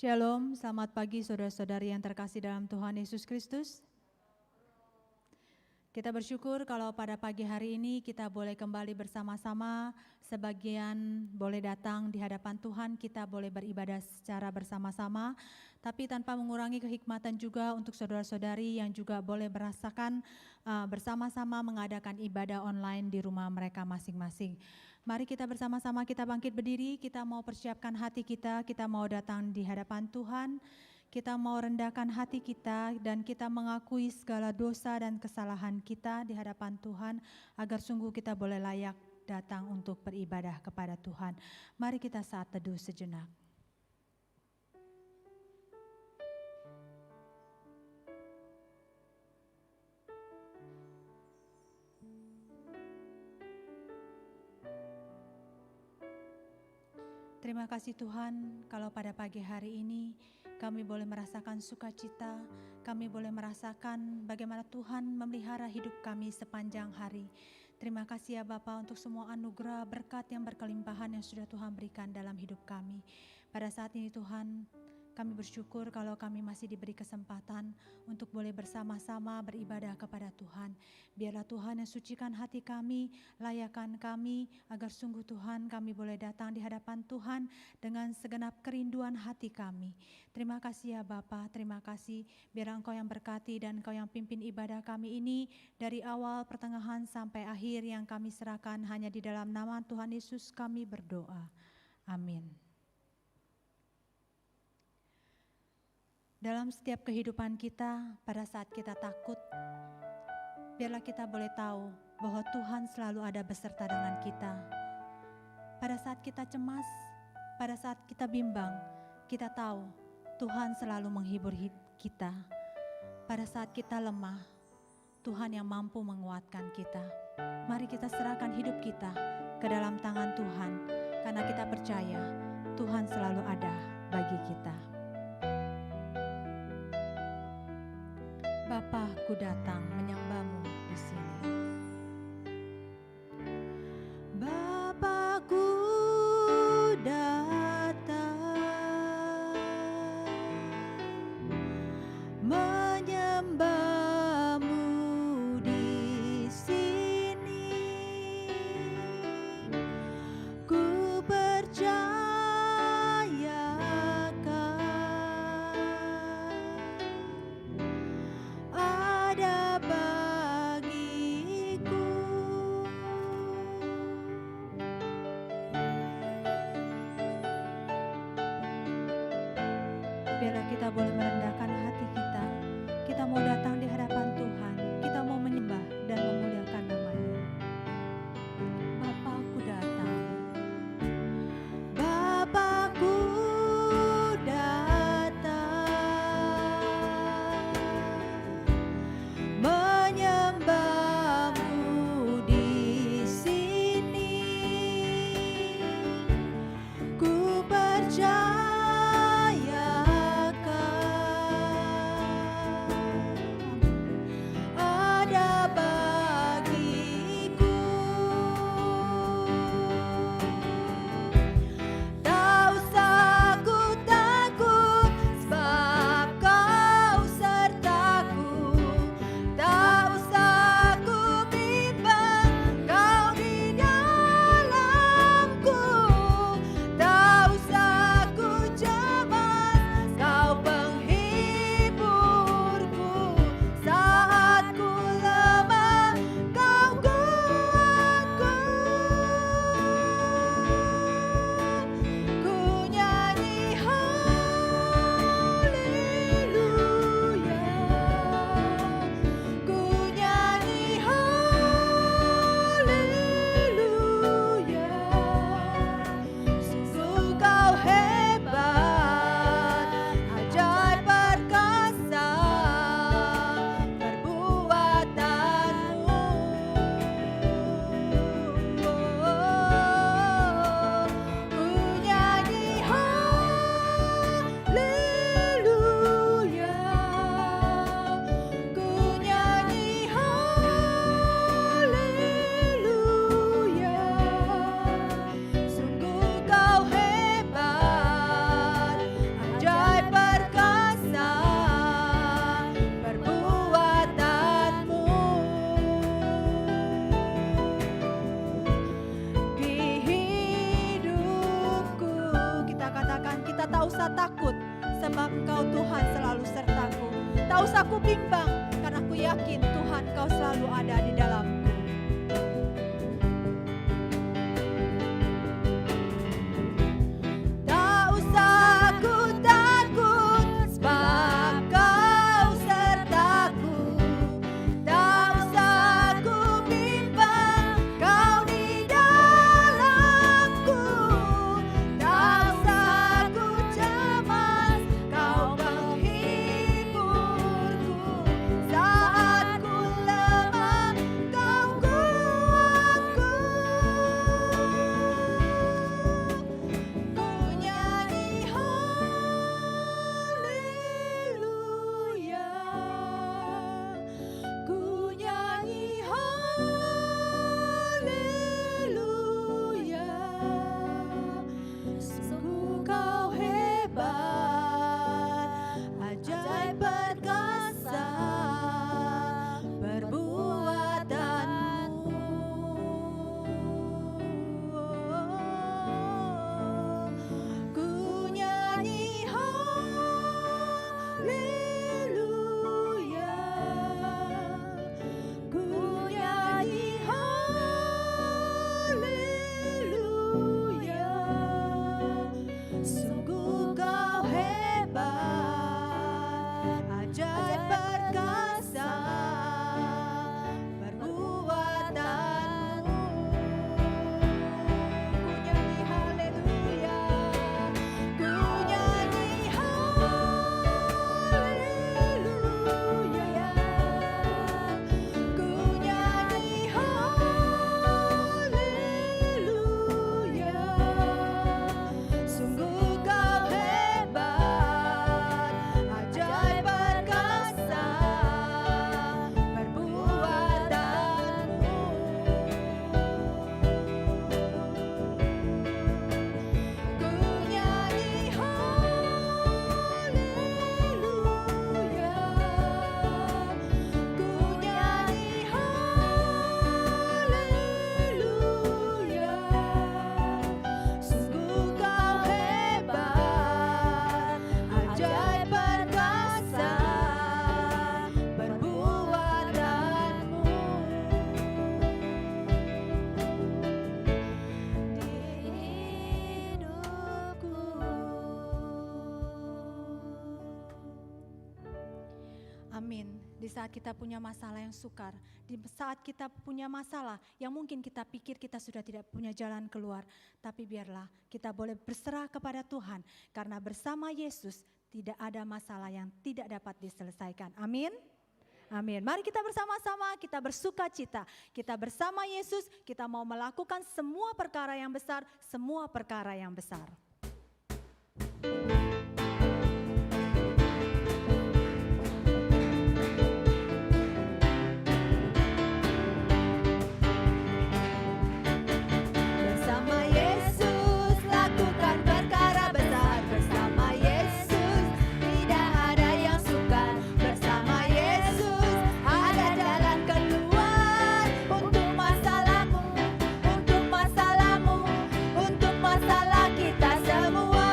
Shalom, selamat pagi saudara-saudari yang terkasih dalam Tuhan Yesus Kristus. Kita bersyukur kalau pada pagi hari ini kita boleh kembali bersama-sama, sebagian boleh datang di hadapan Tuhan, kita boleh beribadah secara bersama-sama, tapi tanpa mengurangi kehikmatan juga untuk saudara-saudari yang juga boleh merasakan bersama-sama mengadakan ibadah online di rumah mereka masing-masing. Mari kita bersama-sama kita bangkit berdiri, kita mau persiapkan hati kita mau datang di hadapan Tuhan. Kita mau rendahkan hati kita dan kita mengakui segala dosa dan kesalahan kita di hadapan Tuhan agar sungguh kita boleh layak datang untuk beribadah kepada Tuhan. Mari kita saat teduh sejenak. Terima kasih Tuhan kalau pada pagi hari ini kami boleh merasakan sukacita, kami boleh merasakan bagaimana Tuhan memelihara hidup kami sepanjang hari. Terima kasih ya Bapa untuk semua anugerah berkat yang berkelimpahan yang sudah Tuhan berikan dalam hidup kami. Pada saat ini Tuhan, kami bersyukur kalau kami masih diberi kesempatan untuk boleh bersama-sama beribadah kepada Tuhan. Biarlah Tuhan yang sucikan hati kami, layakkan kami agar sungguh Tuhan kami boleh datang di hadapan Tuhan dengan segenap kerinduan hati kami. Terima kasih ya Bapa, terima kasih. Biar Engkau yang berkati dan Engkau yang pimpin ibadah kami ini dari awal, pertengahan sampai akhir yang kami serahkan hanya di dalam nama Tuhan Yesus kami berdoa. Amin. Dalam setiap kehidupan kita, pada saat kita takut, biarlah kita boleh tahu bahwa Tuhan selalu ada beserta dengan kita. Pada saat kita cemas, pada saat kita bimbang, kita tahu Tuhan selalu menghibur kita. Pada saat kita lemah, Tuhan yang mampu menguatkan kita. Mari kita serahkan hidup kita ke dalam tangan Tuhan, karena kita percaya Tuhan selalu ada bagi kita. Bapa, ku datang menyembah-Mu di sini. Bapa, ku datang menyembah-Mu di sini. Ku percaya biarlah kita boleh merendahkan hati kita. Kita mau datang di hadapan Tuhan. Kita mau menyembah dan memuliakan nama-Nya. Bapa, ku datang. Bapa, ku datang menyembah-Mu di sini. Ku percaya usah takut, sebab Engkau Tuhan selalu sertaku. Tak usah ku bimbang, karena ku yakin Tuhan Kau selalu ada di dalamku. Tak usah ku takut, sebab Kau sertaku. Tak usah ku bimbang, Kau di dalamku. Tak usah ku cemas, Kau penghiburku. Saat ku lemah, Kau kuatku. Ku nyanyi haleluya, ku nyanyi haleluya. Sungguh Kau hebat, ajaib perkasa perbuatanmu. Ku nyanyi haleluya, ku nyanyi haleluya. Sungguh Kau hebat, ajaib perkasa perbuatanmu. Ku nyanyi haleluya, ku nyanyi haleluya, ku nyanyi haleluya. Sungguh Kau hebat, ajaib perkasa perbuatanmu. Ku nyanyi haleluya, ku nyanyi haleluya. Sungguh Kau hebat, ajaib perkasa perbuatanmu. Di hidupku. Amin. Di saat kita punya masalah yang sukar, di saat kita punya masalah yang mungkin kita pikir kita sudah tidak punya jalan keluar, tapi biarlah kita boleh berserah kepada Tuhan, karena bersama Yesus tidak ada masalah yang tidak dapat diselesaikan. Amin. Amin. Mari kita bersama-sama, kita bersuka cita. Kita bersama Yesus, kita mau melakukan semua perkara yang besar, semua perkara yang besar. Bersama Yesus lakukan perkara besar. Bersama Yesus tidak ada yang sukar. Bersama Yesus ada jalan keluar untuk masalahmu, untuk masalahmu, untuk masalah kita semua.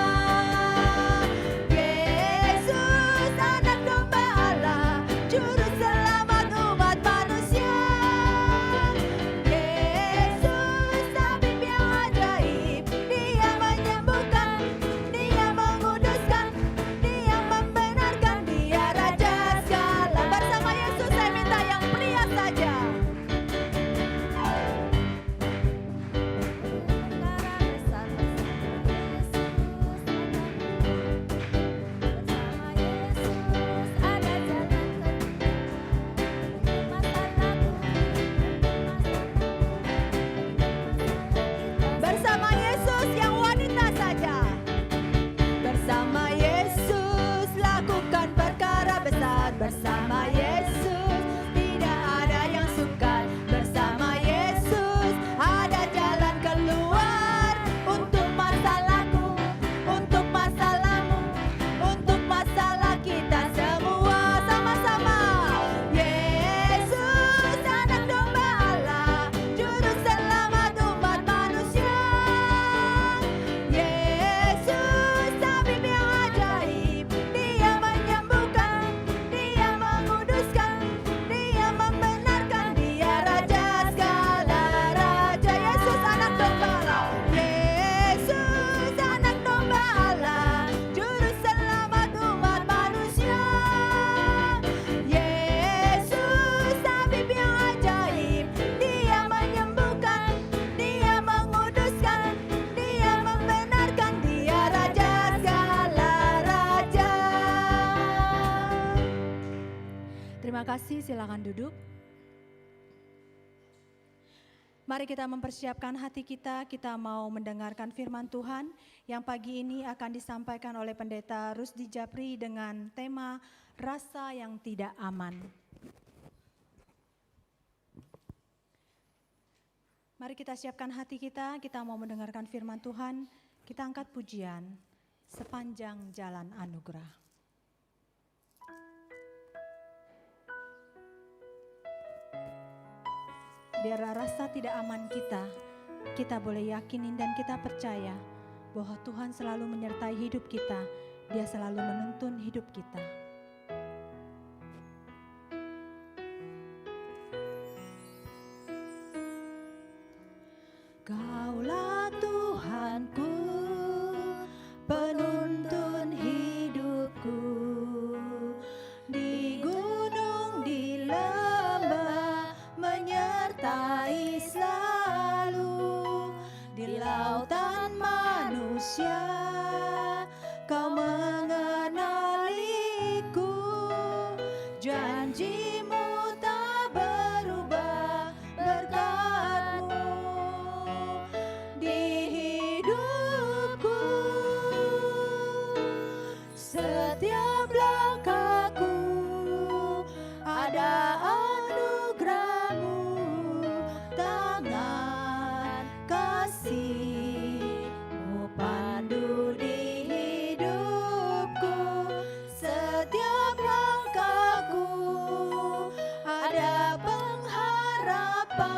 kasih, silakan duduk. Mari kita mempersiapkan hati kita mau mendengarkan firman Tuhan yang pagi ini akan disampaikan oleh Pendeta Rusdi Japri dengan tema Rasa yang Tidak Aman. Mari kita siapkan hati kita mau mendengarkan firman Tuhan, kita angkat pujian sepanjang jalan anugerah. Biar rasa tidak aman kita boleh yakinin dan kita percaya bahwa Tuhan selalu menyertai hidup kita, Dia selalu menuntun hidup kita. Kaulah Tuhanku, penuntun hidupku, di gunung, di lembah, menyertai selalu, di lautan manusia, Kau mengenaliku, janji-Mu tak berubah, berkat-Mu di hidupku, setiap langkahku ada anugerah-Mu, tangan kasih-Mu pandu di hidupku, setiap langkahku ada pengharapan,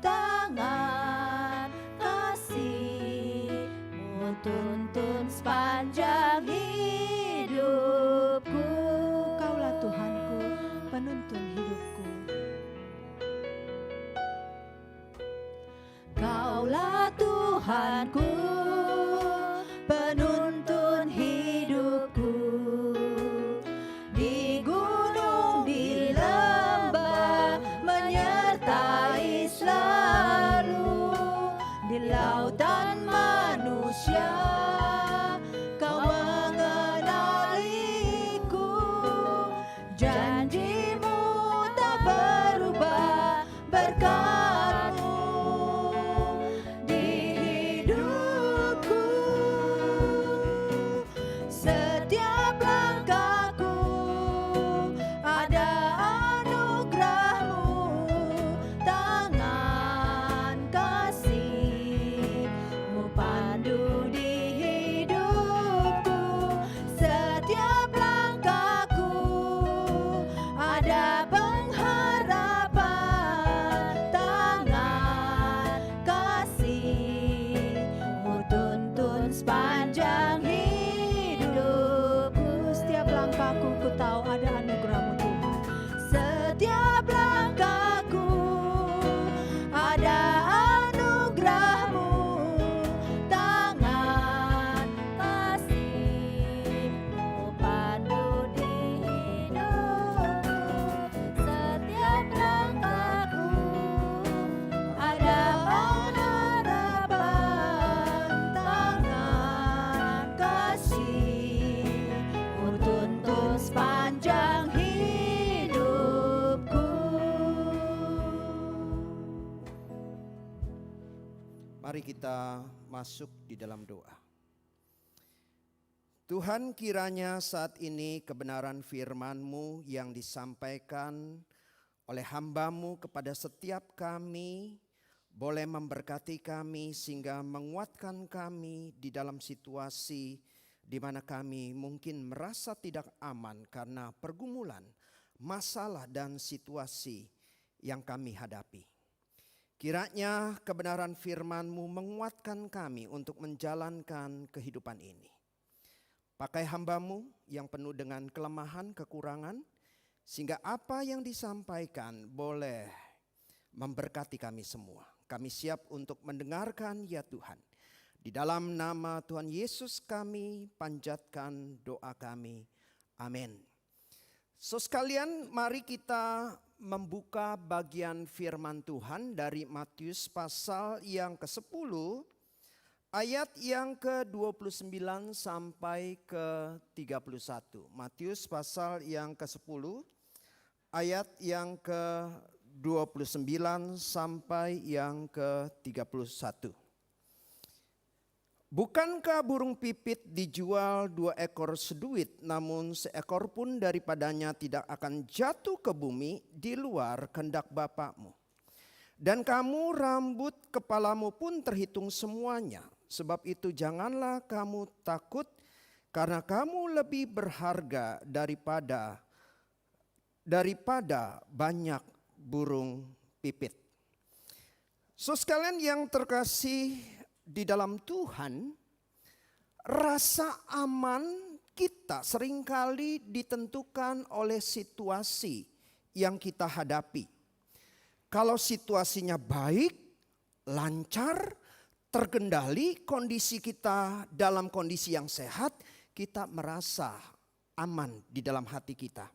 tangan kasih-Mu tuntun sepanjang hidupku. Kaulah Tuhanku, penuntun hidupku. Kaulah Tuhanku, penuntun hidupku, di gunung, di lembah, menyertai selalu, di lautan manusia, Kau mengenaliku, janji-Mu tak berubah, berkat-Mu di hidupku, setiap langkahku ada anugerah-Mu, tangan kasih-Mu pandu di hidupku, setiap langkahku ada pengharapan, tangan kasih-Mu tuntun sepanjang hidupku, setiap langkahku ku tahu ada anugerah-Mu Tuhan, setiap langkahku ada anugerah-Mu, tangan kasih-Mu pandu di hidupku, setiap langkahku ada pengharapan, tangan kasih-Mu tuntun sepanjang hidupku. Mari kita masuk di dalam doa. Tuhan, kiranya saat ini kebenaran firman-Mu yang disampaikan oleh hamba-Mu kepada setiap kami boleh memberkati kami sehingga menguatkan kami di dalam situasi di mana kami mungkin merasa tidak aman karena pergumulan, masalah dan situasi yang kami hadapi. Kiranya kebenaran firman-Mu menguatkan kami untuk menjalankan kehidupan ini. Pakai hamba-Mu yang penuh dengan kelemahan, kekurangan, sehingga apa yang disampaikan boleh memberkati kami semua. Kami siap untuk mendengarkan ya Tuhan. Di dalam nama Tuhan Yesus kami panjatkan doa kami. Amin. So sekalian, mari kita membuka bagian firman Tuhan dari Matius pasal yang ke-10 ayat yang ke-29 sampai ke-31. Matius pasal yang ke-10 ayat yang ke-29 sampai yang ke-31. Bukankah burung pipit dijual 2 ekor seduit, namun seekor pun daripadanya tidak akan jatuh ke bumi di luar kehendak Bapakmu? Dan kamu rambut kepalamu pun terhitung semuanya. Sebab itu janganlah kamu takut, karena kamu lebih berharga daripada banyak burung pipit. So sekalian yang terkasih di dalam Tuhan, rasa aman kita seringkali ditentukan oleh situasi yang kita hadapi. Kalau situasinya baik, lancar, terkendali, kondisi kita dalam kondisi yang sehat, kita merasa aman di dalam hati kita.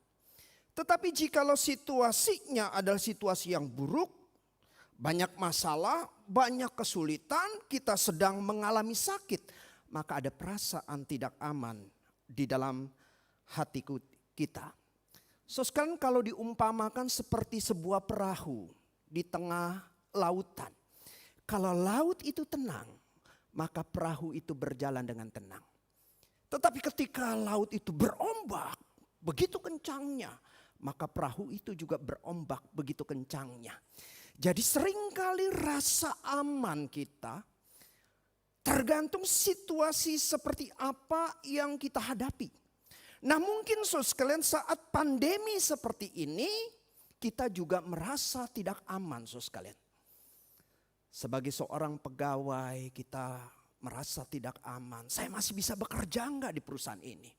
Tetapi jikalau situasinya adalah situasi yang buruk, banyak masalah, banyak kesulitan, kita sedang mengalami sakit, maka ada perasaan tidak aman di dalam hati kita. So sekarang kalau diumpamakan seperti sebuah perahu di tengah lautan. Kalau laut itu tenang, maka perahu itu berjalan dengan tenang. Tetapi ketika laut itu berombak begitu kencangnya, maka perahu itu juga berombak begitu kencangnya. Jadi seringkali rasa aman kita tergantung situasi seperti apa yang kita hadapi. Nah mungkin sekalian saat pandemi seperti ini kita juga merasa tidak aman sekalian. Sebagai seorang pegawai kita merasa tidak aman. Saya masih bisa bekerja enggak di perusahaan ini?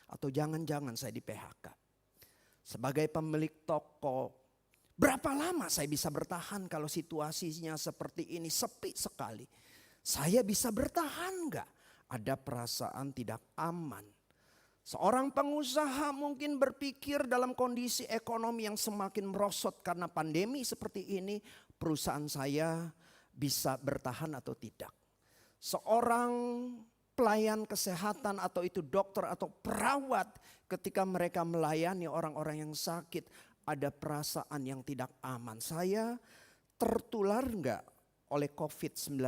Atau jangan-jangan saya di PHK. Sebagai pemilik toko, berapa lama saya bisa bertahan kalau situasinya seperti ini, sepi sekali. Saya bisa bertahan enggak? Ada perasaan tidak aman. Seorang pengusaha mungkin berpikir dalam kondisi ekonomi yang semakin merosot karena pandemi seperti ini, perusahaan saya bisa bertahan atau tidak. Seorang pelayan kesehatan atau itu dokter atau perawat ketika mereka melayani orang-orang yang sakit, ada perasaan yang tidak aman. Saya tertular enggak oleh COVID-19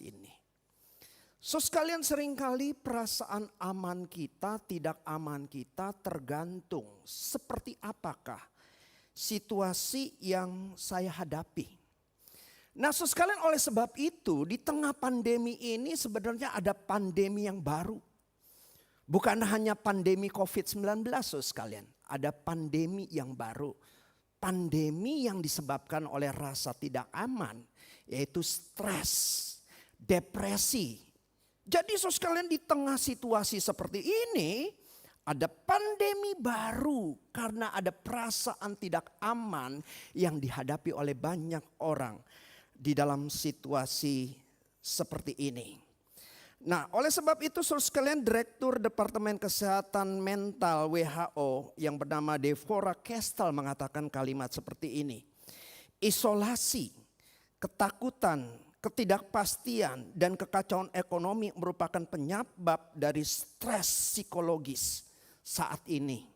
ini? So sekalian seringkali perasaan aman kita, tidak aman kita tergantung seperti apakah situasi yang saya hadapi. Nah so sekalian oleh sebab itu di tengah pandemi ini sebenarnya ada pandemi yang baru. Bukan hanya pandemi COVID-19 so sekalian, ada pandemi yang baru. Pandemi yang disebabkan oleh rasa tidak aman, yaitu stres, depresi. Jadi so sekalian di tengah situasi seperti ini, ada pandemi baru karena ada perasaan tidak aman yang dihadapi oleh banyak orang di dalam situasi seperti ini. Nah, oleh sebab itu saudara sekalian, Direktur Departemen Kesehatan Mental WHO yang bernama Devorah Kestel mengatakan kalimat seperti ini. Isolasi, ketakutan, ketidakpastian dan kekacauan ekonomi merupakan penyebab dari stres psikologis saat ini.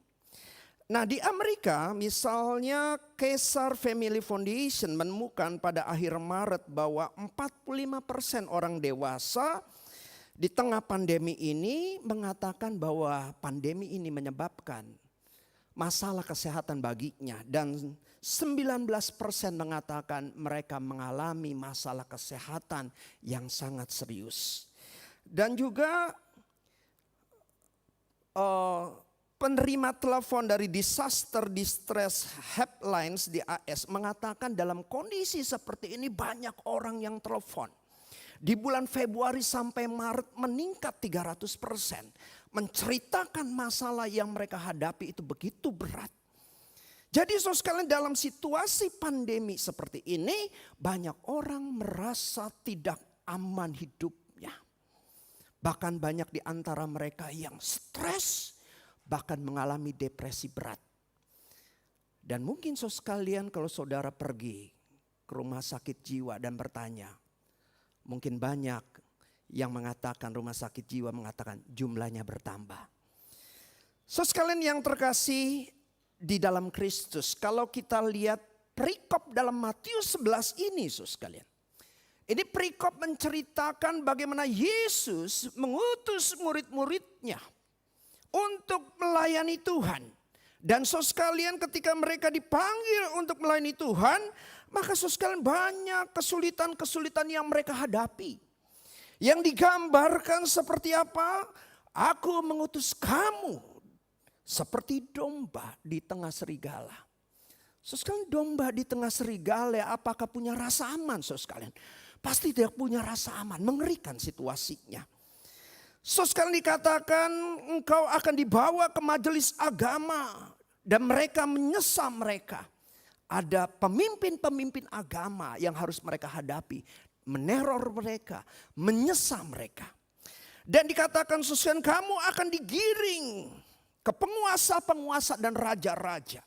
Nah, di Amerika misalnya Kaiser Family Foundation menemukan pada akhir Maret bahwa 45% orang dewasa di tengah pandemi ini mengatakan bahwa pandemi ini menyebabkan masalah kesehatan baginya. Dan 19% mengatakan mereka mengalami masalah kesehatan yang sangat serius. Dan juga penerima telepon dari Disaster Distress Helplines di AS mengatakan dalam kondisi seperti ini banyak orang yang telepon. Di bulan Februari sampai Maret meningkat 300%. Menceritakan masalah yang mereka hadapi itu begitu berat. Jadi saudara sekalian dalam situasi pandemi seperti ini banyak orang merasa tidak aman hidupnya. Bahkan banyak di antara mereka yang stres, bahkan mengalami depresi berat. Dan mungkin saudara sekalian kalau saudara pergi ke rumah sakit jiwa dan bertanya, mungkin banyak yang mengatakan rumah sakit jiwa mengatakan jumlahnya bertambah. So sekalian yang terkasih di dalam Kristus. Kalau kita lihat perikop dalam Matius 11 ini, saudara sekalian. Ini perikop menceritakan bagaimana Yesus mengutus murid-muridnya untuk melayani Tuhan. Dan saudara sekalian, ketika mereka dipanggil untuk melayani Tuhan, maka saudara sekalian banyak kesulitan-kesulitan yang mereka hadapi. Yang digambarkan seperti apa? Aku mengutus kamu seperti domba di tengah serigala. Saudara sekalian, domba di tengah serigala apakah punya rasa aman, saudara sekalian? Pasti tidak punya rasa aman, mengerikan situasinya. Saudara sekalian, dikatakan engkau akan dibawa ke majelis agama dan mereka menyesal mereka. Ada pemimpin-pemimpin agama yang harus mereka hadapi, meneror mereka, menyesal mereka. Dan dikatakan saudara sekalian, kamu akan digiring ke penguasa-penguasa dan raja-raja.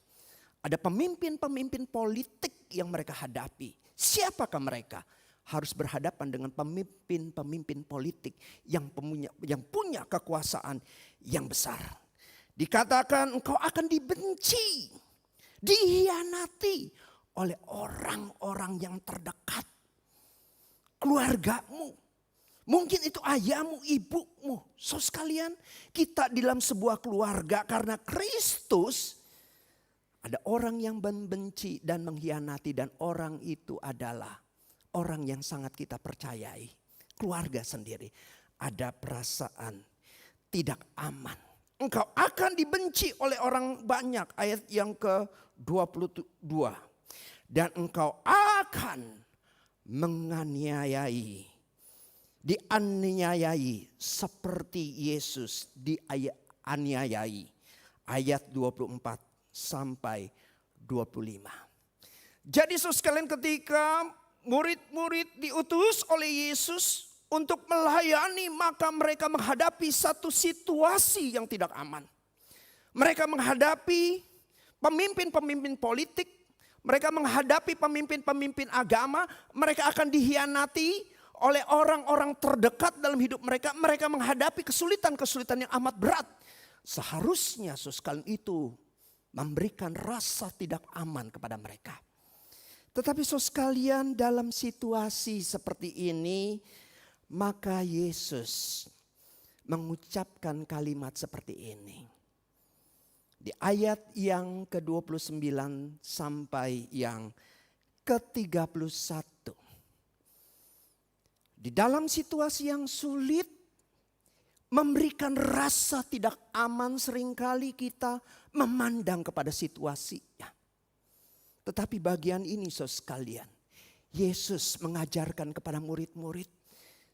Ada pemimpin-pemimpin politik yang mereka hadapi. Siapakah mereka? Harus berhadapan dengan pemimpin-pemimpin politik yang punya kekuasaan yang besar. Dikatakan engkau akan dibenci, dihianati oleh orang-orang yang terdekat. Keluargamu, mungkin itu ayahmu, ibumu. Saudara sekalian, kita di dalam sebuah keluarga karena Kristus, ada orang yang membenci dan mengkhianati, dan orang itu adalah orang yang sangat kita percayai. Keluarga sendiri. Ada perasaan tidak aman. Engkau akan dibenci oleh orang banyak. Ayat yang ke-22. Dan engkau akan menganiayai. Dianiayai seperti Yesus dianiayai. Ayat 24 sampai 25. Jadi saudara sekalian, ketika murid-murid diutus oleh Yesus untuk melayani, maka mereka menghadapi satu situasi yang tidak aman. Mereka menghadapi pemimpin-pemimpin politik, mereka menghadapi pemimpin-pemimpin agama, mereka akan dihianati oleh orang-orang terdekat dalam hidup mereka. Mereka menghadapi kesulitan-kesulitan yang amat berat. Seharusnya saudara sekalian itu memberikan rasa tidak aman kepada mereka. Tetapi saudara sekalian, dalam situasi seperti ini, maka Yesus mengucapkan kalimat seperti ini. Di ayat yang ke-29 sampai yang ke-31. Di dalam situasi yang sulit, memberikan rasa tidak aman, seringkali kita memandang kepada situasinya. Tetapi bagian ini saudara sekalian, Yesus mengajarkan kepada murid-murid,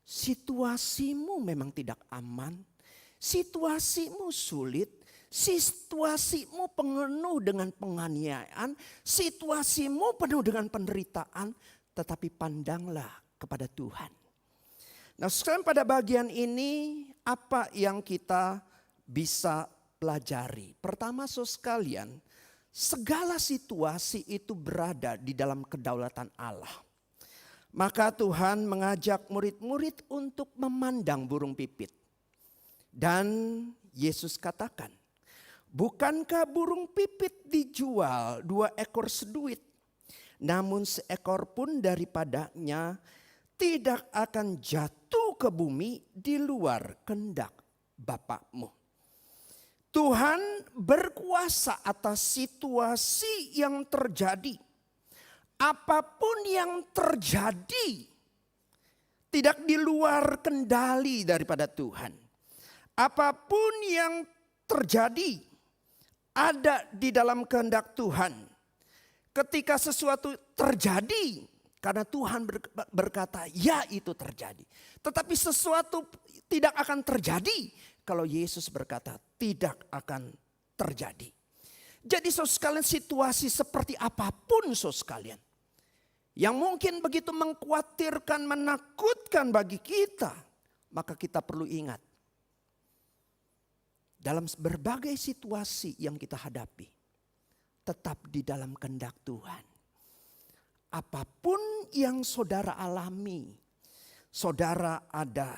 situasimu memang tidak aman, situasimu sulit, situasimu penuh dengan penganiayaan, situasimu penuh dengan penderitaan, tetapi pandanglah kepada Tuhan. Nah sekarang pada bagian ini, apa yang kita bisa pelajari? Pertama saudara sekalian, segala situasi itu berada di dalam kedaulatan Allah. Maka Tuhan mengajak murid-murid untuk memandang burung pipit. Dan Yesus katakan, bukankah burung pipit dijual 2 ekor seduit? Namun seekor pun daripadanya tidak akan jatuh ke bumi di luar kehendak Bapakmu. Tuhan berkuasa atas situasi yang terjadi. Apapun yang terjadi tidak di luar kendali daripada Tuhan. Apapun yang terjadi ada di dalam kehendak Tuhan. Ketika sesuatu terjadi, karena Tuhan berkata ya itu terjadi. Tetapi sesuatu tidak akan terjadi kalau Yesus berkata tidak akan terjadi. Jadi saudara sekalian, situasi seperti apapun saudara sekalian, yang mungkin begitu mengkhawatirkan, menakutkan bagi kita, maka kita perlu ingat, dalam berbagai situasi yang kita hadapi, tetap di dalam kehendak Tuhan. Apapun yang saudara alami, saudara ada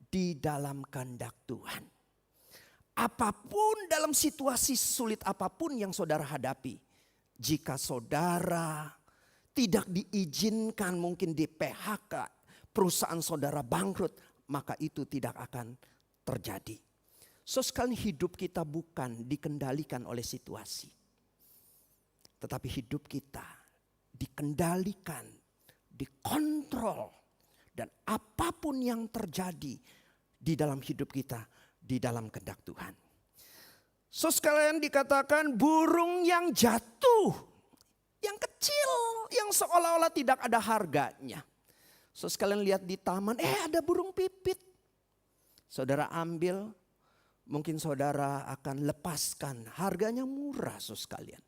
di dalam kehendak Tuhan. apapun dalam situasi sulit apapun yang saudara hadapi, jika saudara tidak diizinkan mungkin di PHK, perusahaan saudara bangkrut, maka itu tidak akan terjadi. So sekali hidup kita bukan dikendalikan oleh situasi. Tetapi hidup kita dikendalikan, dikontrol. Dan apapun yang terjadi di dalam hidup kita, di dalam kehendak Tuhan. So sekalian dikatakan burung yang jatuh, yang kecil, yang seolah-olah tidak ada harganya. So sekalian lihat di taman, ada burung pipit. Saudara ambil, mungkin saudara akan lepaskan, harganya murah so sekalian.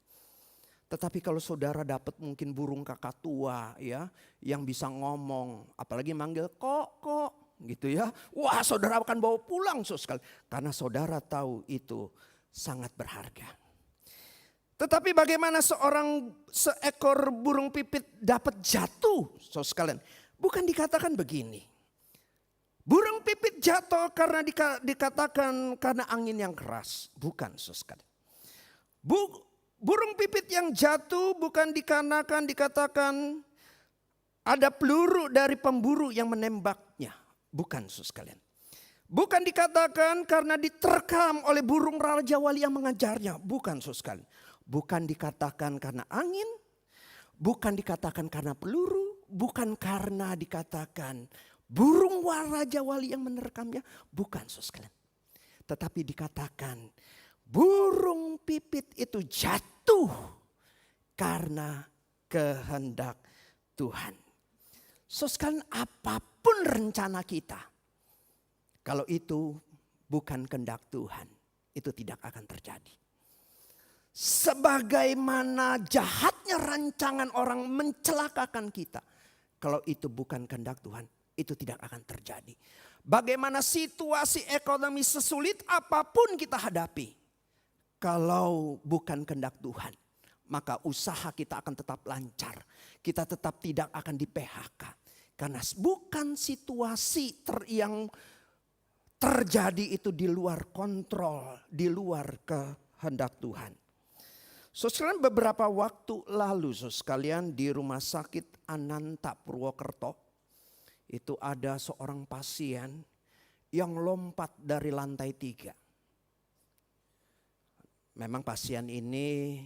Tetapi kalau saudara dapat mungkin burung kakatua ya, yang bisa ngomong, apalagi manggil kok gitu ya. Wah, saudara akan bawa pulang so sekali, karena saudara tahu itu sangat berharga. Tetapi bagaimana seekor burung pipit dapat jatuh so sekalian? Bukan dikatakan begini. Burung pipit jatuh karena dikatakan karena angin yang keras. Bukan so sekalian. Burung pipit yang jatuh bukan dikatakan ada peluru dari pemburu yang menembaknya. Bukan so sekalian. Bukan dikatakan karena diterkam oleh burung raja wali yang mengajarnya. Bukan so sekalian. Bukan dikatakan karena angin. Bukan dikatakan karena peluru. Bukan karena dikatakan burung raja wali yang menerkamnya. Bukan so sekalian. Tetapi dikatakan burung pipit itu jatuh karena kehendak Tuhan. So sekalian apapun rencana kita, kalau itu bukan kehendak Tuhan, itu tidak akan terjadi. Sebagaimana jahatnya rancangan orang mencelakakan kita, kalau itu bukan kehendak Tuhan, itu tidak akan terjadi. Bagaimana situasi ekonomi sesulit apapun kita hadapi, kalau bukan kehendak Tuhan, maka usaha kita akan tetap lancar. Kita tetap tidak akan di PHK. Karena bukan situasi yang terjadi itu di luar kontrol, di luar kehendak Tuhan. So sekalian beberapa waktu lalu sekalian di rumah sakit Ananta Purwokerto, itu ada seorang pasien yang lompat dari lantai 3. Memang pasien ini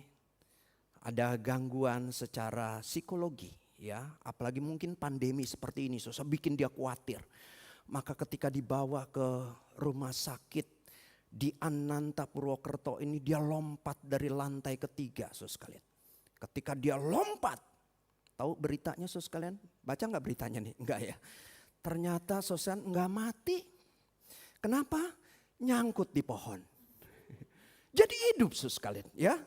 ada gangguan secara psikologi ya, apalagi mungkin pandemi seperti ini, bikin dia khawatir. Maka ketika dibawa ke rumah sakit di Ananta Purwokerto ini, dia lompat dari lantai 3 sekalian. Ketika dia lompat, tahu beritanya sekalian? Baca nggak beritanya nih? Enggak ya. Ternyata nggak mati. Kenapa? Nyangkut di pohon. Jadi hidup sekalian ya.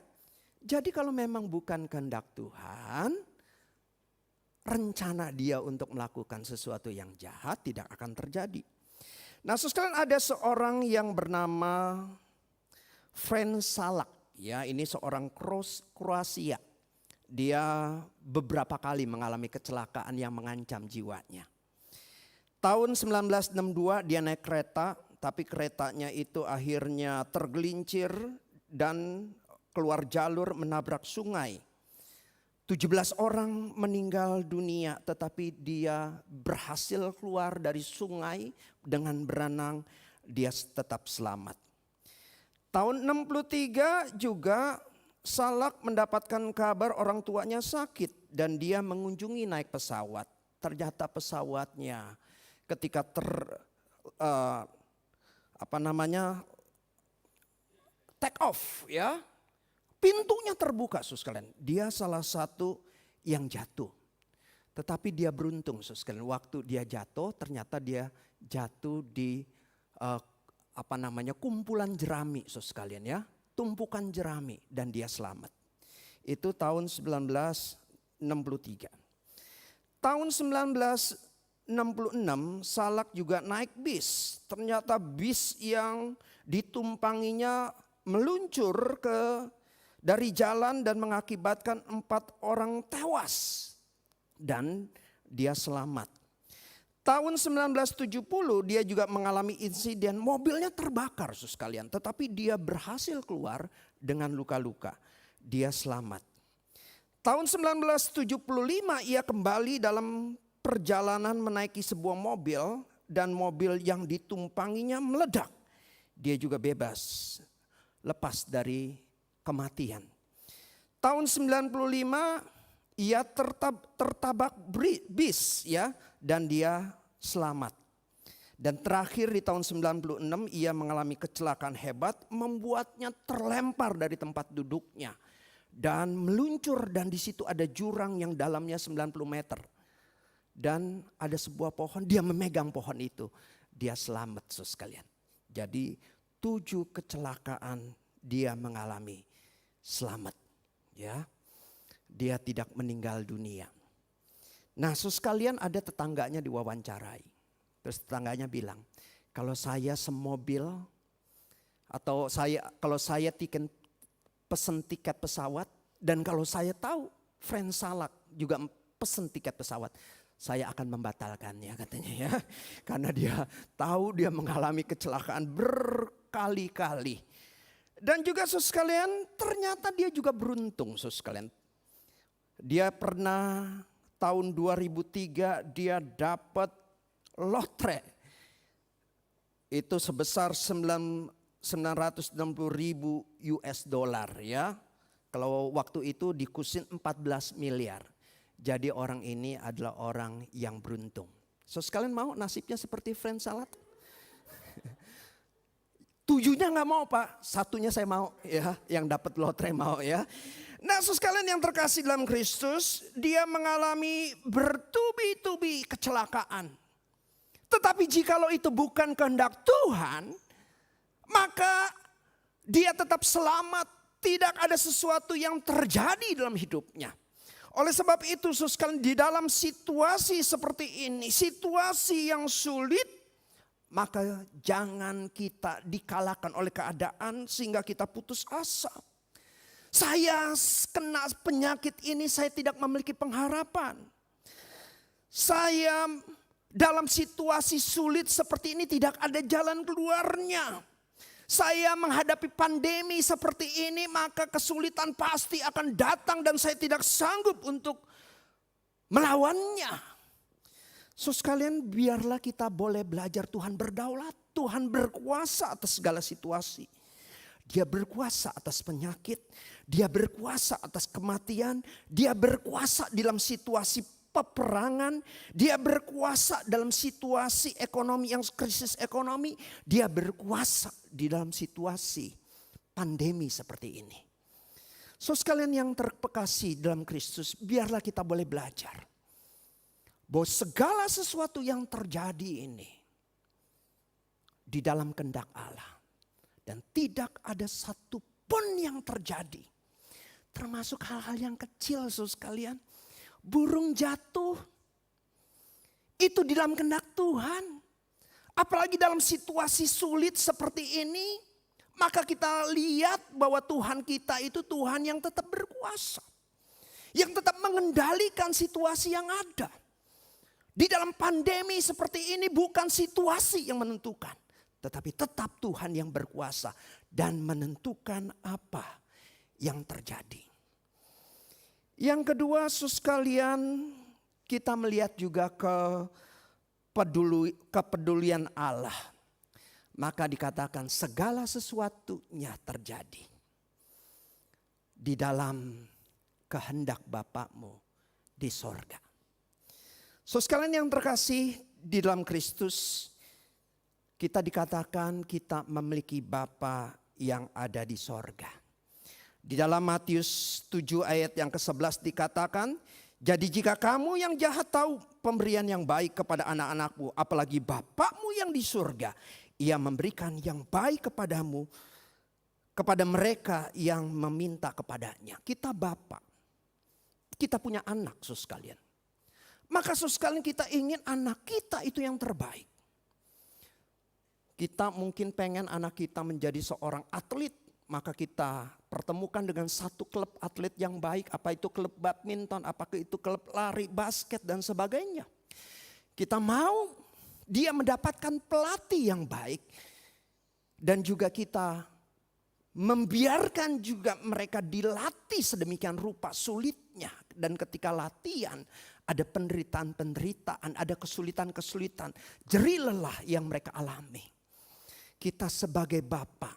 Jadi kalau memang bukan kehendak Tuhan, rencana dia untuk melakukan sesuatu yang jahat tidak akan terjadi. Nah sekalian ada seorang yang bernama Franz Salak. Ya, ini seorang Kroasia. Dia beberapa kali mengalami kecelakaan yang mengancam jiwanya. Tahun 1962 dia naik kereta, tapi keretanya itu akhirnya tergelincir dan keluar jalur menabrak sungai. 17 orang meninggal dunia, tetapi dia berhasil keluar dari sungai dengan berenang, dia tetap selamat. Tahun 63 juga Salak mendapatkan kabar orang tuanya sakit dan dia mengunjungi naik pesawat. Ternyata pesawatnya ketika take off ya, pintunya terbuka sekalian. Dia salah satu yang jatuh. Tetapi dia beruntung sekalian, waktu dia jatuh ternyata dia jatuh di kumpulan jerami sekalian ya. Tumpukan jerami dan dia selamat. Itu tahun 1963. Tahun 1966 Salak juga naik bis. Ternyata bis yang ditumpanginya meluncur dari jalan dan mengakibatkan 4 orang tewas. Dan dia selamat. Tahun 1970 dia juga mengalami insiden mobilnya terbakar saudara sekalian. Tetapi dia berhasil keluar dengan luka-luka. Dia selamat. Tahun 1975 ia kembali dalam perjalanan menaiki sebuah mobil. Dan mobil yang ditumpanginya meledak. Dia juga bebas. Lepas dari kematian. Tahun 95 ia tertabak bis ya. Dan dia selamat. Dan terakhir di tahun 96 ia mengalami kecelakaan hebat. Membuatnya terlempar dari tempat duduknya. Dan meluncur dan di situ ada jurang yang dalamnya 90 meter. Dan ada sebuah pohon, dia memegang pohon itu. Dia selamat saudara sekalian. Jadi 7 kecelakaan dia mengalami selamat. Ya, dia tidak meninggal dunia. Nah saudara sekalian ada tetangganya diwawancarai. Terus tetangganya bilang, kalau saya semobil atau kalau saya pesen tiket pesawat. Dan kalau saya tahu Friend Salak juga pesen tiket pesawat. Saya akan membatalkannya katanya ya. Karena dia tahu dia mengalami kecelakaan berkali-kali. Dan juga saudara sekalian ternyata dia juga beruntung saudara sekalian. Dia pernah tahun 2003 dia dapat lotre. Itu sebesar 960.000 US dollar ya. Kalau waktu itu dikusin 14 miliar. Jadi orang ini adalah orang yang beruntung. So sekalian mau nasibnya seperti Friend Salad? 7-nya gak mau Pak, 1-nya saya mau ya, yang dapat lotre mau ya. Nah so sekalian yang terkasih dalam Kristus, dia mengalami bertubi-tubi kecelakaan. Tetapi jikalau itu bukan kehendak Tuhan, maka dia tetap selamat. Tidak ada sesuatu yang terjadi dalam hidupnya. Oleh sebab itu saudara sekalian di dalam situasi seperti ini, situasi yang sulit, maka jangan kita dikalahkan oleh keadaan sehingga kita putus asa. Saya kena penyakit ini, saya tidak memiliki pengharapan. Saya dalam situasi sulit seperti ini tidak ada jalan keluarnya. Saya menghadapi pandemi seperti ini, maka kesulitan pasti akan datang dan saya tidak sanggup untuk melawannya. So sekalian biarlah kita boleh belajar Tuhan berdaulat. Tuhan berkuasa atas segala situasi. Dia berkuasa atas penyakit. Dia berkuasa atas kematian. Dia berkuasa dalam situasi peperangan. Dia berkuasa dalam situasi ekonomi yang krisis ekonomi. Dia berkuasa di dalam situasi pandemi seperti ini. So sekalian yang terkasih dalam Kristus, biarlah kita boleh belajar bahwa segala sesuatu yang terjadi ini di dalam kehendak Allah. Dan tidak ada satupun yang terjadi. Termasuk hal-hal yang kecil saudara sekalian. Burung jatuh. Itu di dalam kehendak Tuhan. Apalagi dalam situasi sulit seperti ini. Maka kita lihat bahwa Tuhan kita itu Tuhan yang tetap berkuasa. Yang tetap mengendalikan situasi yang ada. Di dalam pandemi seperti ini bukan situasi yang menentukan. Tetapi tetap Tuhan yang berkuasa dan menentukan apa yang terjadi. Yang kedua saudara sekalian, kita melihat juga kepedulian Allah. Maka dikatakan segala sesuatunya terjadi di dalam kehendak Bapakmu di sorga. Saudara sekalian yang terkasih di dalam Kristus, kita dikatakan kita memiliki Bapa yang ada di sorga. Di dalam Matius 7 ayat yang ke-11 dikatakan, jadi jika kamu yang jahat tahu pemberian yang baik kepada anak-anakmu, apalagi Bapakmu yang di surga, ia memberikan yang baik kepadamu, kepada mereka yang meminta kepadanya. Kita Bapa, kita punya anak saudara sekalian. Maka saudara sekalian kita ingin anak kita itu yang terbaik. Kita mungkin pengen anak kita menjadi seorang atlet, maka kita pertemukan dengan satu klub atlet yang baik. Apa itu klub badminton, apakah itu klub lari, basket dan sebagainya. Kita mau dia mendapatkan pelatih yang baik. Dan juga kita membiarkan juga mereka dilatih sedemikian rupa sulitnya. Dan ketika latihan ada penderitaan-penderitaan, ada kesulitan-kesulitan, jerih lelah yang mereka alami. Kita sebagai bapa,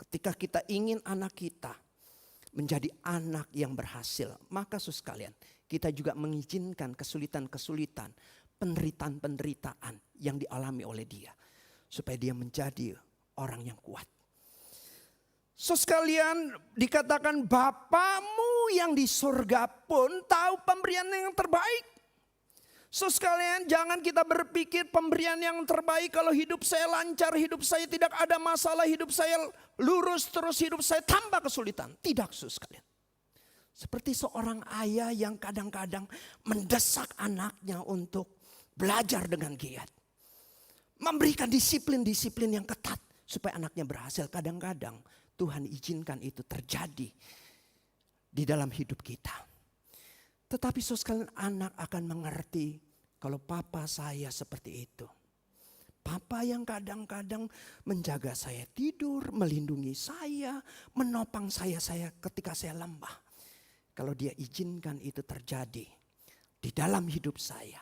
ketika kita ingin anak kita menjadi anak yang berhasil, maka saudara sekalian, kita juga mengizinkan kesulitan-kesulitan, penderitaan-penderitaan yang dialami oleh dia. Supaya dia menjadi orang yang kuat. So sekalian, dikatakan Bapamu yang di surga pun tahu pemberian yang terbaik. So sekalian, jangan kita berpikir pemberian yang terbaik kalau hidup saya lancar, hidup saya tidak ada masalah, hidup saya lurus terus, hidup saya tanpa kesulitan. Tidak, so sekalian. Seperti seorang ayah yang kadang-kadang mendesak anaknya untuk belajar dengan giat. Memberikan disiplin-disiplin yang ketat supaya anaknya berhasil. Kadang-kadang Tuhan izinkan itu terjadi di dalam hidup kita. Tetapi sekalian, anak akan mengerti kalau papa saya seperti itu. Papa yang kadang-kadang menjaga saya tidur, melindungi saya, menopang saya ketika saya lemah. Kalau dia izinkan itu terjadi di dalam hidup saya,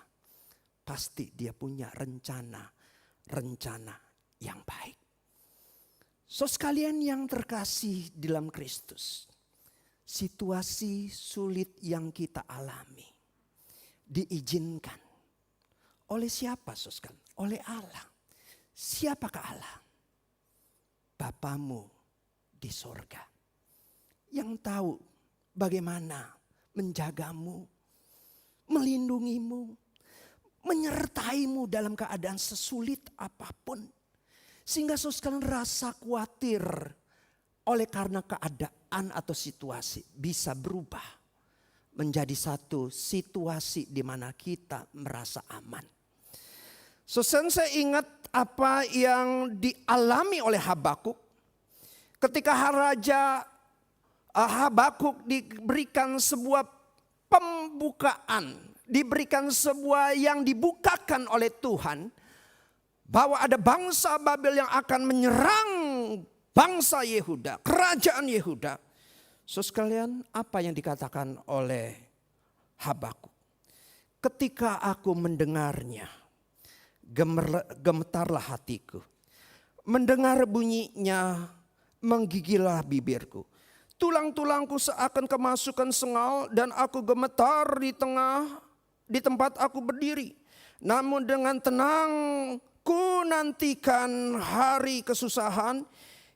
pasti dia punya rencana yang baik. So sekalian yang terkasih dalam Kristus, situasi sulit yang kita alami diizinkan oleh siapa, so sekalian? Oleh Allah. Siapakah Allah? Bapamu di sorga yang tahu bagaimana menjagamu, melindungimu, menyertaimu dalam keadaan sesulit apapun. Sehingga sekalian rasa khawatir oleh karena keadaan atau situasi bisa berubah menjadi satu situasi di mana kita merasa aman. Saya ingat apa yang dialami oleh Habakuk ketika Raja Habakuk diberikan sebuah pembukaan, diberikan sebuah yang dibukakan oleh Tuhan. Bahwa ada bangsa Babel yang akan menyerang bangsa Yehuda, kerajaan Yehuda. So sekalian, apa yang dikatakan oleh Habakuk? Ketika aku mendengarnya, gemetarlah hatiku. Mendengar bunyinya, menggigillah bibirku. Tulang-tulangku seakan kemasukan sengal dan aku gemetar di tempat aku berdiri. Namun dengan tenang ku nantikan hari kesusahan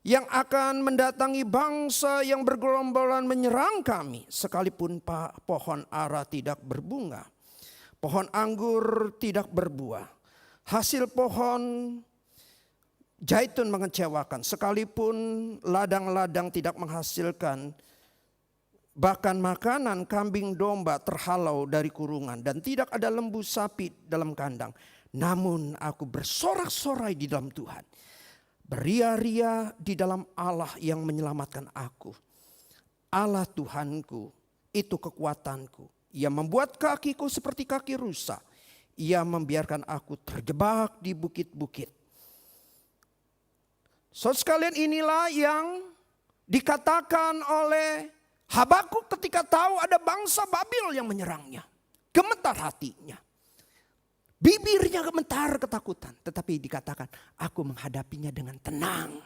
yang akan mendatangi bangsa yang bergerombolan menyerang kami. Sekalipun pohon ara tidak berbunga, pohon anggur tidak berbuah, hasil pohon zaitun mengecewakan. Sekalipun ladang-ladang tidak menghasilkan, bahkan makanan kambing domba terhalau dari kurungan dan tidak ada lembu sapi dalam kandang. Namun aku bersorak-sorai di dalam Tuhan. Beria-ria di dalam Allah yang menyelamatkan aku. Allah Tuhanku itu kekuatanku. Ia membuat kakiku seperti kaki rusa. Ia membiarkan aku terjebak di bukit-bukit. So sekalian, inilah yang dikatakan oleh Habakuk ketika tahu ada bangsa Babel yang menyerangnya. Gemetar hatinya. Bibirnya gemetar ketakutan. Tetapi dikatakan, aku menghadapinya dengan tenang.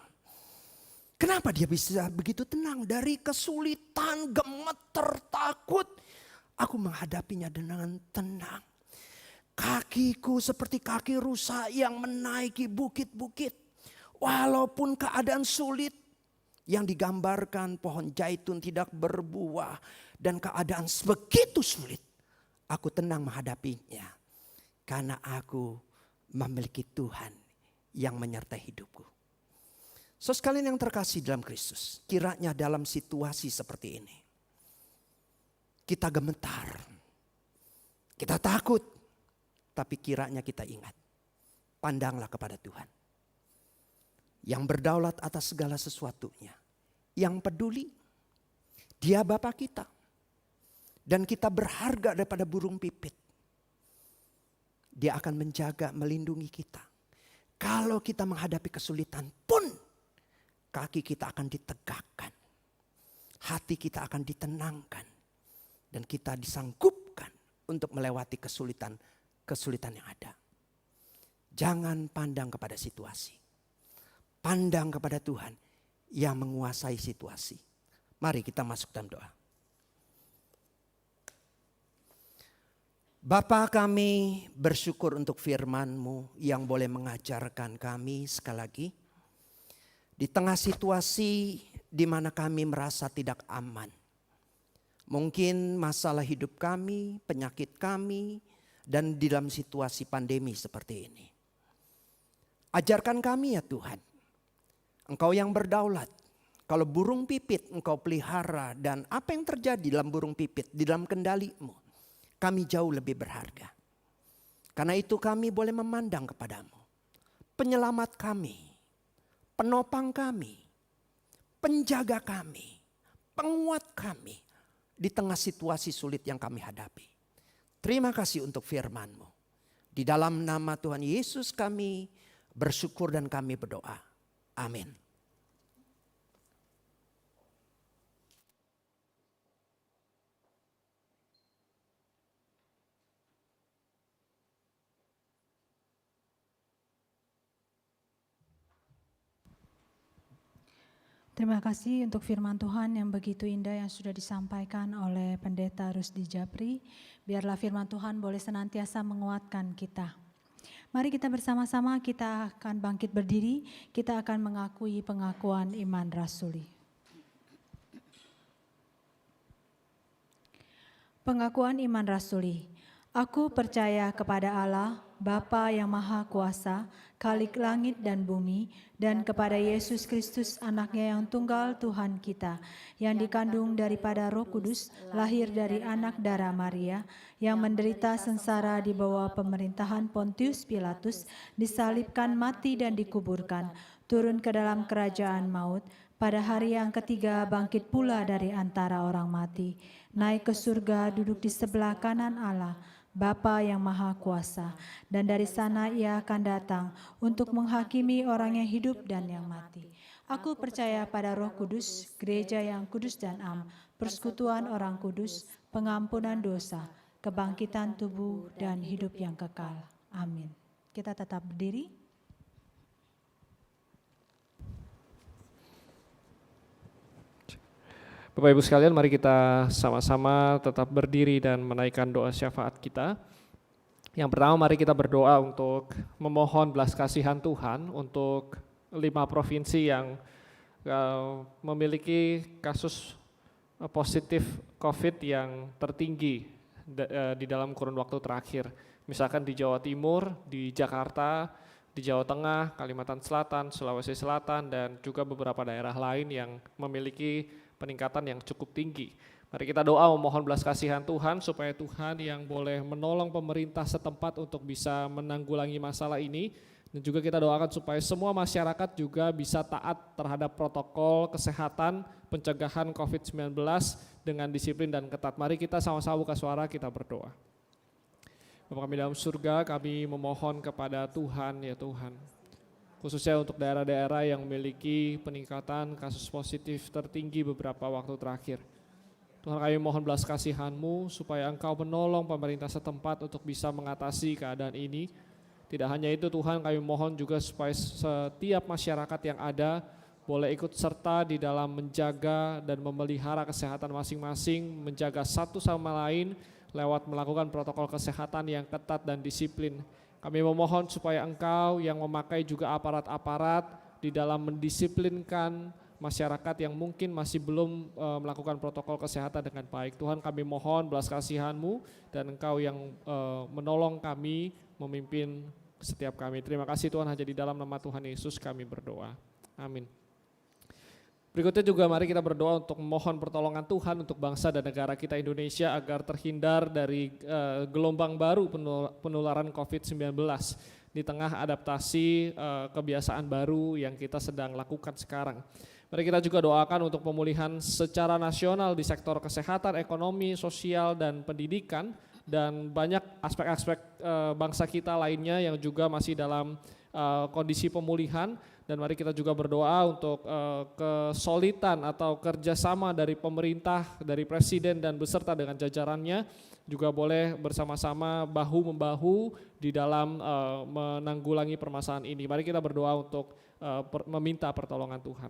Kenapa dia bisa begitu tenang? Dari kesulitan, gemetar, takut. Aku menghadapinya dengan tenang. Kakiku seperti kaki rusa yang menaiki bukit-bukit. Walaupun keadaan sulit. Yang digambarkan pohon zaitun tidak berbuah. Dan keadaan begitu sulit. Aku tenang menghadapinya. Karena aku memiliki Tuhan yang menyertai hidupku. So sekalian yang terkasih dalam Kristus. Kiranya dalam situasi seperti ini. Kita gemetar. Kita takut. Tapi kiranya kita ingat. Pandanglah kepada Tuhan. Yang berdaulat atas segala sesuatunya. Yang peduli. Dia Bapa kita. Dan kita berharga daripada burung pipit. Dia akan menjaga, melindungi kita. Kalau kita menghadapi kesulitan pun, kaki kita akan ditegakkan. Hati kita akan ditenangkan. Dan kita disanggupkan untuk melewati kesulitan yang ada. Jangan pandang kepada situasi. Pandang kepada Tuhan yang menguasai situasi. Mari kita masuk dalam doa. Bapa, kami bersyukur untuk firman-Mu yang boleh mengajarkan kami sekali lagi. Di tengah situasi di mana kami merasa tidak aman. Mungkin masalah hidup kami, penyakit kami, dan di dalam situasi pandemi seperti ini. Ajarkan kami ya Tuhan. Engkau yang berdaulat. Kalau burung pipit Engkau pelihara dan apa yang terjadi dalam burung pipit di dalam kendali-Mu. Kami jauh lebih berharga. Karena itu kami boleh memandang kepadamu. Penyelamat kami, penopang kami, penjaga kami, penguat kami di tengah situasi sulit yang kami hadapi. Terima kasih untuk firman-Mu. Di dalam nama Tuhan Yesus kami bersyukur dan kami berdoa. Amin. Terima kasih untuk firman Tuhan yang begitu indah yang sudah disampaikan oleh Pendeta Rusdi Japri. Biarlah firman Tuhan boleh senantiasa menguatkan kita. Mari kita bersama-sama, kita akan bangkit berdiri, kita akan mengakui pengakuan iman rasuli. Pengakuan iman rasuli. Aku percaya kepada Allah, Bapa yang Maha Kuasa, Khalik langit dan bumi, dan kepada Yesus Kristus anaknya yang tunggal Tuhan kita, yang dikandung daripada Roh Kudus, lahir dari anak darah Maria, yang menderita sengsara di bawah pemerintahan Pontius Pilatus, disalibkan, mati dan dikuburkan, turun ke dalam kerajaan maut, pada hari yang ketiga bangkit pula dari antara orang mati, naik ke surga, duduk di sebelah kanan Allah, Bapa yang Maha Kuasa, dan dari sana Ia akan datang untuk menghakimi orang yang hidup dan yang mati. Aku percaya pada Roh Kudus, gereja yang kudus dan am, persekutuan orang kudus, pengampunan dosa, kebangkitan tubuh dan hidup yang kekal. Amin. Kita tetap berdiri. Bapak Ibu sekalian, mari kita sama-sama tetap berdiri dan menaikkan doa syafaat kita. Yang pertama, mari kita berdoa untuk memohon belas kasihan Tuhan untuk 5 provinsi yang memiliki kasus positif COVID yang tertinggi di dalam kurun waktu terakhir. Misalkan di Jawa Timur, di Jakarta, di Jawa Tengah, Kalimantan Selatan, Sulawesi Selatan, dan juga beberapa daerah lain yang memiliki peningkatan yang cukup tinggi. Mari kita doa memohon belas kasihan Tuhan supaya Tuhan yang boleh menolong pemerintah setempat untuk bisa menanggulangi masalah ini, dan juga kita doakan supaya semua masyarakat juga bisa taat terhadap protokol kesehatan pencegahan COVID-19 dengan disiplin dan ketat. Mari kita sama-sama buka suara, kita berdoa. Bapa kami dalam surga, kami memohon kepada Tuhan ya Tuhan, khususnya untuk daerah-daerah yang memiliki peningkatan kasus positif tertinggi beberapa waktu terakhir. Tuhan, kami mohon belas kasihan-Mu supaya Engkau menolong pemerintah setempat untuk bisa mengatasi keadaan ini. Tidak hanya itu Tuhan, kami mohon juga supaya setiap masyarakat yang ada boleh ikut serta di dalam menjaga dan memelihara kesehatan masing-masing, menjaga satu sama lain lewat melakukan protokol kesehatan yang ketat dan disiplin. Kami memohon supaya Engkau yang memakai juga aparat-aparat di dalam mendisiplinkan masyarakat yang mungkin masih belum melakukan protokol kesehatan dengan baik. Tuhan, kami mohon belas kasihan-Mu dan Engkau yang menolong kami memimpin setiap kami. Terima kasih Tuhan, hanya di dalam nama Tuhan Yesus kami berdoa. Amin. Berikutnya juga mari kita berdoa untuk memohon pertolongan Tuhan untuk bangsa dan negara kita Indonesia agar terhindar dari gelombang baru penularan COVID-19 di tengah adaptasi kebiasaan baru yang kita sedang lakukan sekarang. Mari kita juga doakan untuk pemulihan secara nasional di sektor kesehatan, ekonomi, sosial, dan pendidikan, dan banyak aspek-aspek bangsa kita lainnya yang juga masih dalam kondisi pemulihan. Dan mari kita juga berdoa untuk kesolidan atau kerjasama dari pemerintah, dari presiden dan beserta dengan jajarannya juga boleh bersama-sama bahu-membahu di dalam menanggulangi permasalahan ini. Mari kita berdoa untuk meminta pertolongan Tuhan.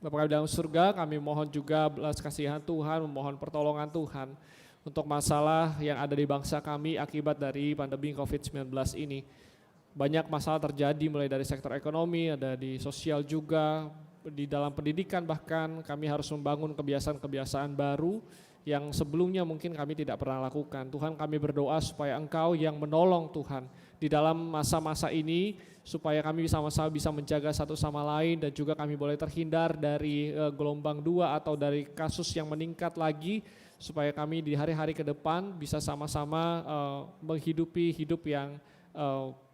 Bapa kami dalam surga, kami mohon juga belas kasihan Tuhan, memohon pertolongan Tuhan untuk masalah yang ada di bangsa kami akibat dari pandemi COVID-19 ini. Banyak masalah terjadi mulai dari sektor ekonomi, ada di sosial juga, di dalam pendidikan bahkan kami harus membangun kebiasaan-kebiasaan baru yang sebelumnya mungkin kami tidak pernah lakukan. Tuhan, kami berdoa supaya Engkau yang menolong Tuhan di dalam masa-masa ini, supaya kami sama-sama bisa menjaga satu sama lain dan juga kami boleh terhindar dari gelombang 2 atau dari kasus yang meningkat lagi, supaya kami di hari-hari ke depan bisa sama-sama menghidupi hidup yang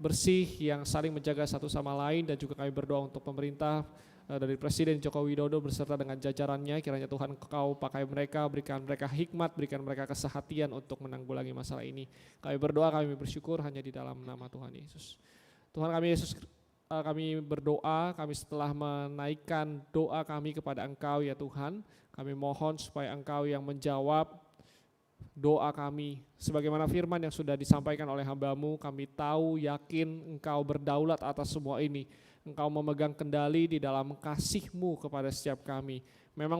bersih, yang saling menjaga satu sama lain. Dan juga kami berdoa untuk pemerintah dari Presiden Joko Widodo beserta dengan jajarannya, kiranya Tuhan Engkau pakai mereka, berikan mereka hikmat, berikan mereka kesehatian untuk menanggulangi masalah ini. Kami berdoa, kami bersyukur hanya di dalam nama Tuhan Yesus. Tuhan kami Yesus, kami berdoa, kami setelah menaikkan doa kami kepada Engkau ya Tuhan, kami mohon supaya Engkau yang menjawab doa kami. Sebagaimana firman yang sudah disampaikan oleh hamba-Mu, kami tahu, yakin Engkau berdaulat atas semua ini. Engkau memegang kendali di dalam kasih-Mu kepada setiap kami. Memang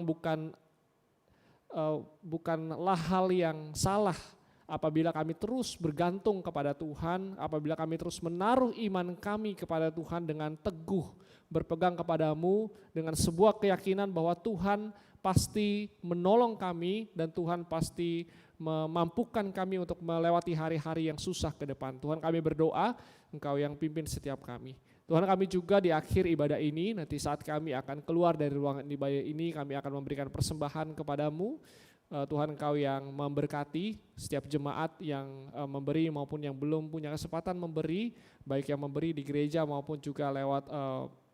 bukanlah hal yang salah apabila kami terus bergantung kepada Tuhan, apabila kami terus menaruh iman kami kepada Tuhan dengan teguh, berpegang kepadamu dengan sebuah keyakinan bahwa Tuhan pasti menolong kami dan Tuhan pasti memampukan kami untuk melewati hari-hari yang susah ke depan. Tuhan, kami berdoa, Engkau yang pimpin setiap kami. Tuhan, kami juga di akhir ibadah ini, nanti saat kami akan keluar dari ruangan ibadah ini, kami akan memberikan persembahan kepadamu. Tuhan, Engkau yang memberkati setiap jemaat yang memberi maupun yang belum punya kesempatan memberi, baik yang memberi di gereja maupun juga lewat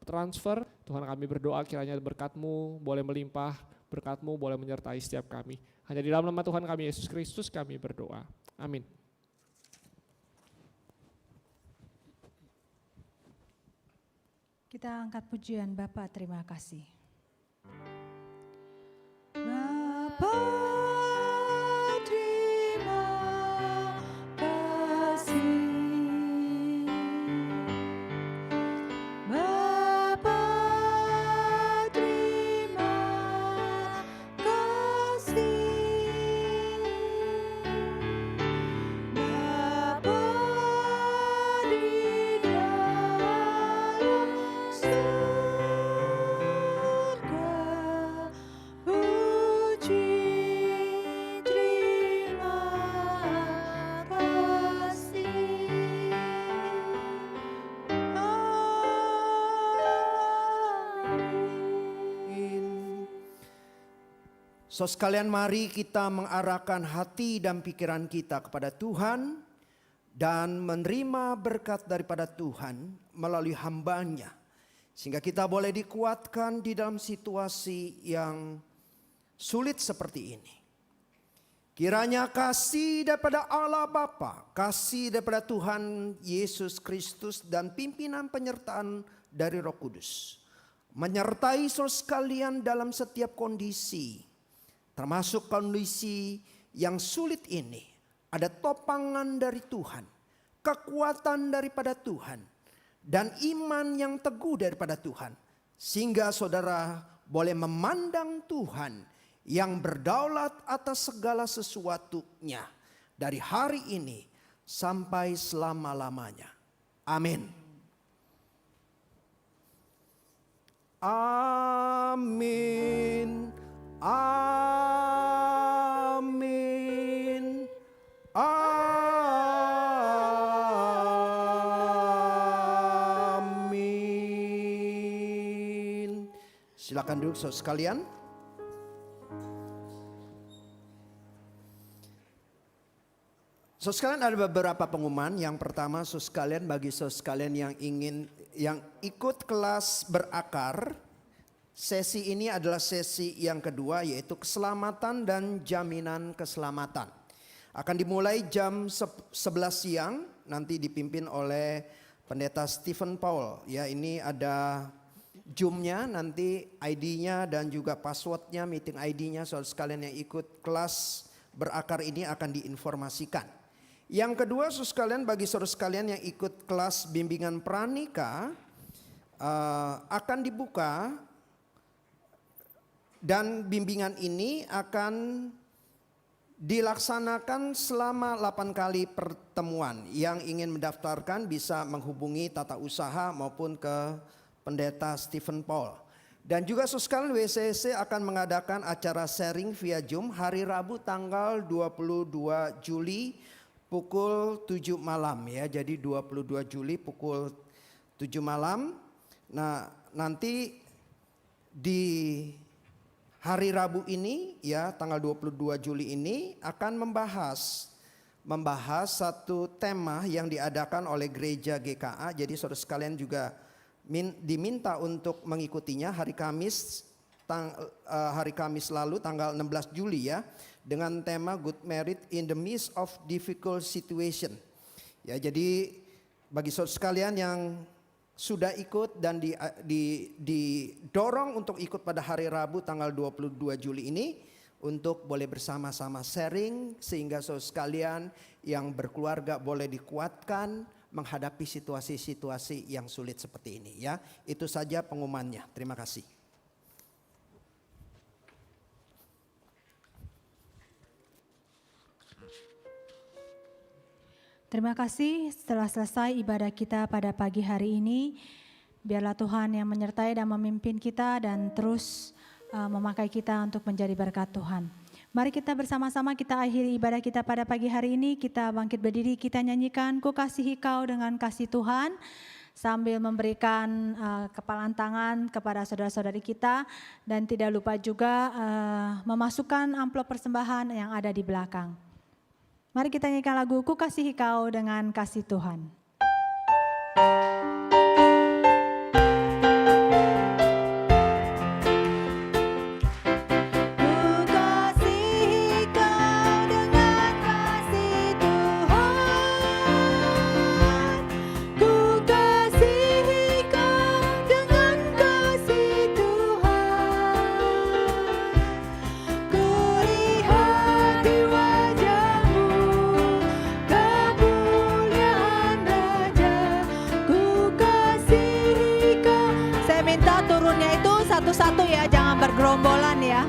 transfer. Tuhan, kami berdoa kiranya berkat-Mu boleh melimpah, berkat-Mu boleh menyertai setiap kami. Hanya di dalam nama Tuhan kami Yesus Kristus kami berdoa. Amin. Kita angkat pujian Bapa, terima kasih. Bapa, terima kasih. Bapa, terima kasih. Bapa di dalam surga, puji terima kasih. Amin. So sekalian, mari kita mengarahkan hati dan pikiran kita kepada Tuhan dan menerima berkat daripada Tuhan melalui hamba-Nya, sehingga kita boleh dikuatkan di dalam situasi yang sulit seperti ini. Kiranya kasih daripada Allah Bapa, kasih daripada Tuhan Yesus Kristus dan pimpinan penyertaan dari Roh Kudus menyertai saudara sekalian dalam setiap kondisi, termasuk kondisi yang sulit ini. Ada topangan dari Tuhan, kekuatan daripada Tuhan, dan iman yang teguh daripada Tuhan, sehingga saudara boleh memandang Tuhan yang berdaulat atas segala sesuatunya dari hari ini sampai selama-lamanya. Amin. Amin. Amin. Amin. Silakan duduk saudara sekalian. Saudara sekalian, ada beberapa pengumuman. Yang pertama, saudara sekalian, bagi saudara sekalian yang ikut kelas berakar, sesi ini adalah sesi yang kedua, yaitu keselamatan dan jaminan keselamatan. Akan dimulai jam 11 siang, nanti dipimpin oleh Pendeta Stephen Paul. Ya, ini ada Zoom-nya, nanti ID-nya dan juga password-nya, meeting ID-nya, saudara sekalian yang ikut kelas berakar ini akan diinformasikan. Yang kedua, saudara sekalian, bagi saudara sekalian yang ikut kelas bimbingan pranika, akan dibuka dan bimbingan ini akan dilaksanakan selama 8 kali pertemuan. Yang ingin mendaftarkan bisa menghubungi tata usaha maupun ke Pendeta Stephen Paul. Dan juga saudara sekalian, WCC akan mengadakan acara sharing via Zoom hari Rabu tanggal 22 Juli pukul 7 malam ya. Jadi 22 Juli pukul 7 malam. Nah, nanti di hari Rabu ini ya, tanggal 22 Juli ini akan membahas satu tema yang diadakan oleh gereja GKA. Jadi saudara sekalian juga diminta untuk mengikutinya hari Kamis lalu tanggal 16 Juli ya, dengan tema Good Merit in the Midst of Difficult Situation. Ya, jadi bagi saudara sekalian yang sudah ikut dan didorong untuk ikut pada hari Rabu tanggal 22 Juli ini untuk boleh bersama-sama sharing sehingga saudara sekalian yang berkeluarga boleh dikuatkan menghadapi situasi-situasi yang sulit seperti ini ya. Itu saja pengumumannya. Terima kasih. Terima kasih. Setelah selesai ibadah kita pada pagi hari ini, biarlah Tuhan yang menyertai dan memimpin kita dan terus memakai kita untuk menjadi berkat Tuhan. Mari kita bersama-sama kita akhiri ibadah kita pada pagi hari ini. Kita bangkit berdiri, kita nyanyikan Ku Kasihi Kau dengan kasih Tuhan, sambil memberikan kepalan tangan kepada saudara-saudari kita, dan tidak lupa juga memasukkan amplop persembahan yang ada di belakang. Mari kita nyanyikan lagu Ku Kasihi Kau dengan kasih Tuhan. Satu-satu ya, jangan bergerombolan ya.